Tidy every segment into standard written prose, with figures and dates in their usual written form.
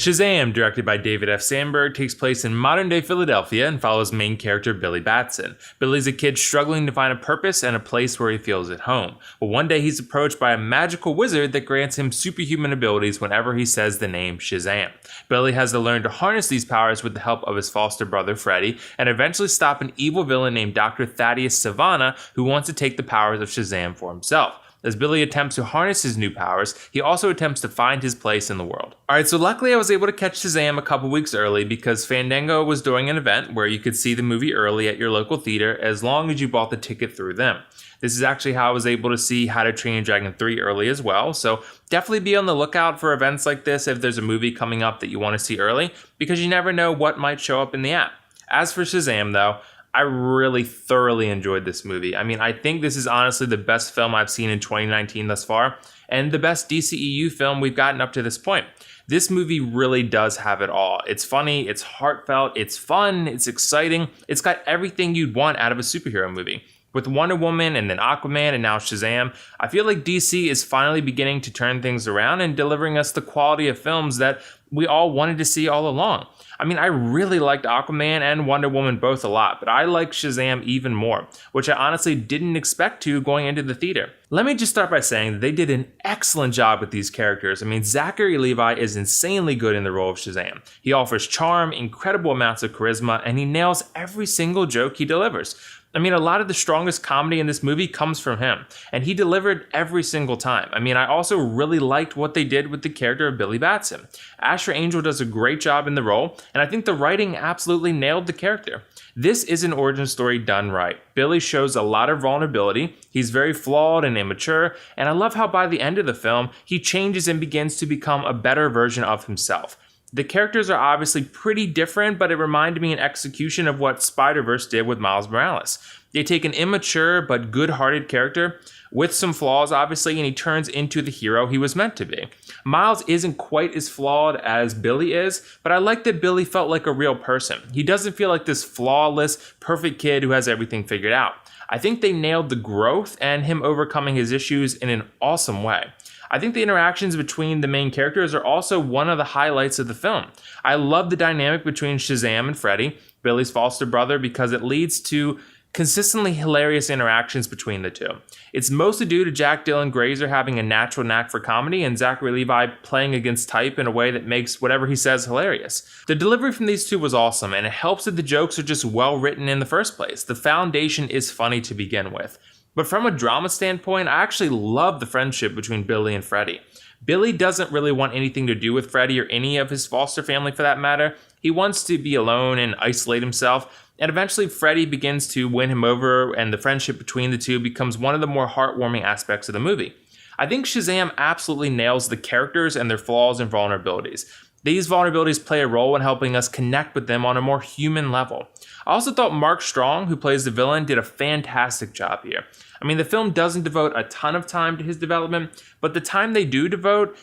Shazam, directed by David F. Sandberg, takes place in modern-day Philadelphia and follows main character Billy Batson. Billy's a kid struggling to find a purpose and a place where he feels at home. But one day he's approached by a magical wizard that grants him superhuman abilities whenever he says the name Shazam. Billy has to learn to harness these powers with the help of his foster brother Freddy, and eventually stop an evil villain named Dr. Thaddeus Savannah, who wants to take the powers of Shazam for himself. As Billy attempts to harness his new powers, he also attempts to find his place in the world. Alright, so luckily I was able to catch Shazam a couple weeks early because Fandango was doing an event where you could see the movie early at your local theater as long as you bought the ticket through them. This is actually how I was able to see How to Train Your Dragon 3 early as well, so definitely be on the lookout for events like this if there's a movie coming up that you want to see early, because you never know what might show up in the app. As for Shazam though, I really thoroughly enjoyed this movie. I mean, I think this is honestly the best film I've seen in 2019 thus far, and the best DCEU film we've gotten up to this point. This movie really does have it all. It's funny, it's heartfelt, it's fun, it's exciting, it's got everything you'd want out of a superhero movie. With Wonder Woman and then Aquaman and now Shazam, I feel like DC is finally beginning to turn things around and delivering us the quality of films that we all wanted to see all along. I mean, I really liked Aquaman and Wonder Woman both a lot, but I like Shazam even more, which I honestly didn't expect to going into the theater. Let me just start by saying that they did an excellent job with these characters. I mean, Zachary Levi is insanely good in the role of Shazam. He offers charm, incredible amounts of charisma, and he nails every single joke he delivers. I mean, a lot of the strongest comedy in this movie comes from him, and he delivered every single time. I mean, I also really liked what they did with the character of Billy Batson. Asher Angel does a great job in the role, and I think the writing absolutely nailed the character. This is an origin story done right. Billy shows a lot of vulnerability, he's very flawed and immature, and I love how by the end of the film, he changes and begins to become a better version of himself. The characters are obviously pretty different, but it reminded me in execution of what Spider-Verse did with Miles Morales. They take an immature but good-hearted character with some flaws, obviously, and he turns into the hero he was meant to be. Miles isn't quite as flawed as Billy is, but I like that Billy felt like a real person. He doesn't feel like this flawless, perfect kid who has everything figured out. I think they nailed the growth and him overcoming his issues in an awesome way. I think the interactions between the main characters are also one of the highlights of the film. I love the dynamic between Shazam and Freddy, Billy's foster brother, because it leads to consistently hilarious interactions between the two. It's mostly due to Jack Dylan Grazer having a natural knack for comedy and Zachary Levi playing against type in a way that makes whatever he says hilarious. The delivery from these two was awesome, and it helps that the jokes are just well written in the first place. The foundation is funny to begin with. But from a drama standpoint, I actually love the friendship between Billy and Freddy. Billy doesn't really want anything to do with Freddy or any of his foster family for that matter. He wants to be alone and isolate himself, and eventually Freddy begins to win him over, and the friendship between the two becomes one of the more heartwarming aspects of the movie. I think Shazam absolutely nails the characters and their flaws and vulnerabilities. These vulnerabilities play a role in helping us connect with them on a more human level. I also thought Mark Strong, who plays the villain, did a fantastic job here. I mean, the film doesn't devote a ton of time to his development, but the time they do devote,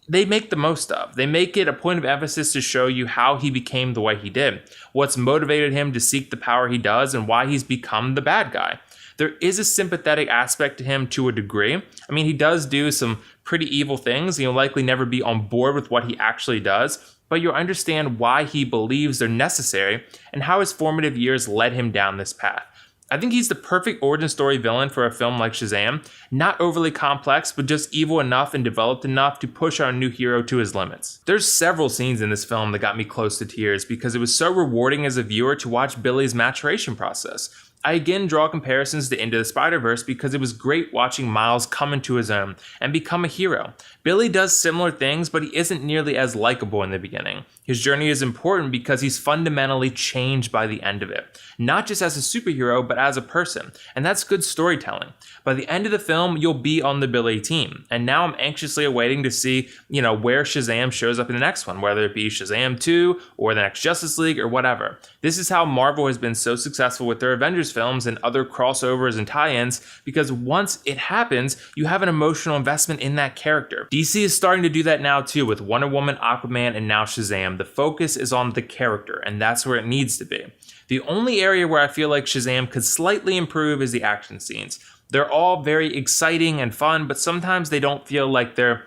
they make the most of. They make it a point of emphasis to show you how he became the way he did, what's motivated him to seek the power he does, and why he's become the bad guy. There is a sympathetic aspect to him to a degree. I mean, he does do some pretty evil things. You'll likely never be on board with what he actually does, but you'll understand why he believes they're necessary and how his formative years led him down this path. I think he's the perfect origin story villain for a film like Shazam. Not overly complex, but just evil enough and developed enough to push our new hero to his limits. There's several scenes in this film that got me close to tears because it was so rewarding as a viewer to watch Billy's maturation process. I again draw comparisons to Into the Spider-Verse because it was great watching Miles come into his own and become a hero. Billy does similar things, but he isn't nearly as likable in the beginning. His journey is important because he's fundamentally changed by the end of it. Not just as a superhero, but as a person. And that's good storytelling. By the end of the film, you'll be on the Billy team. And now I'm anxiously awaiting to see, where Shazam shows up in the next one, whether it be Shazam 2 or the next Justice League or whatever. This is how Marvel has been so successful with their Avengers films and other crossovers and tie-ins, because once it happens, you have an emotional investment in that character. DC is starting to do that now too with Wonder Woman, Aquaman, and now Shazam. The focus is on the character, and that's where it needs to be. The only area where I feel like Shazam could slightly improve is the action scenes. They're all very exciting and fun, but sometimes they don't feel like they're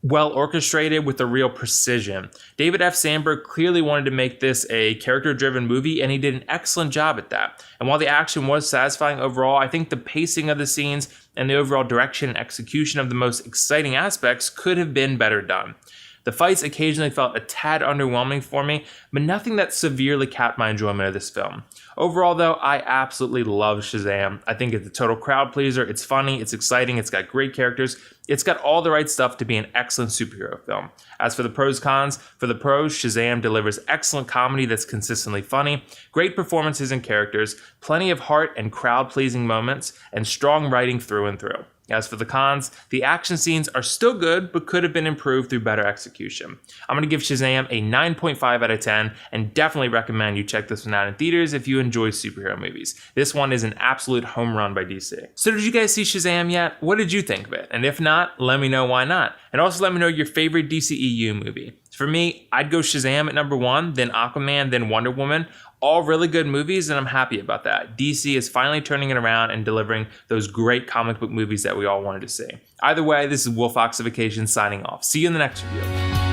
well orchestrated with a real precision. David F. Sandberg clearly wanted to make this a character-driven movie, and he did an excellent job at that. And while the action was satisfying overall, I think the pacing of the scenes and the overall direction and execution of the most exciting aspects could have been better done. The fights occasionally felt a tad underwhelming for me, but nothing that severely capped my enjoyment of this film. Overall, though, I absolutely love Shazam. I think it's a total crowd pleaser. It's funny, it's exciting, it's got great characters. It's got all the right stuff to be an excellent superhero film. As for the pros cons, for the pros, Shazam delivers excellent comedy that's consistently funny, great performances and characters, plenty of heart and crowd-pleasing moments, and strong writing through and through. As for the cons, the action scenes are still good, but could have been improved through better execution. I'm going to give Shazam a 9.5 out of 10, and definitely recommend you check this one out in theaters if you enjoy superhero movies. This one is an absolute home run by DC. So did you guys see Shazam yet? What did you think of it? And if not, let me know why not. And also let me know your favorite DCEU movie. For me, I'd go Shazam at number 1, then Aquaman, then Wonder Woman. All really good movies, and I'm happy about that. DC is finally turning it around and delivering those great comic book movies that we all wanted to see. Either way, this is WillFoxification signing off. See you in the next review.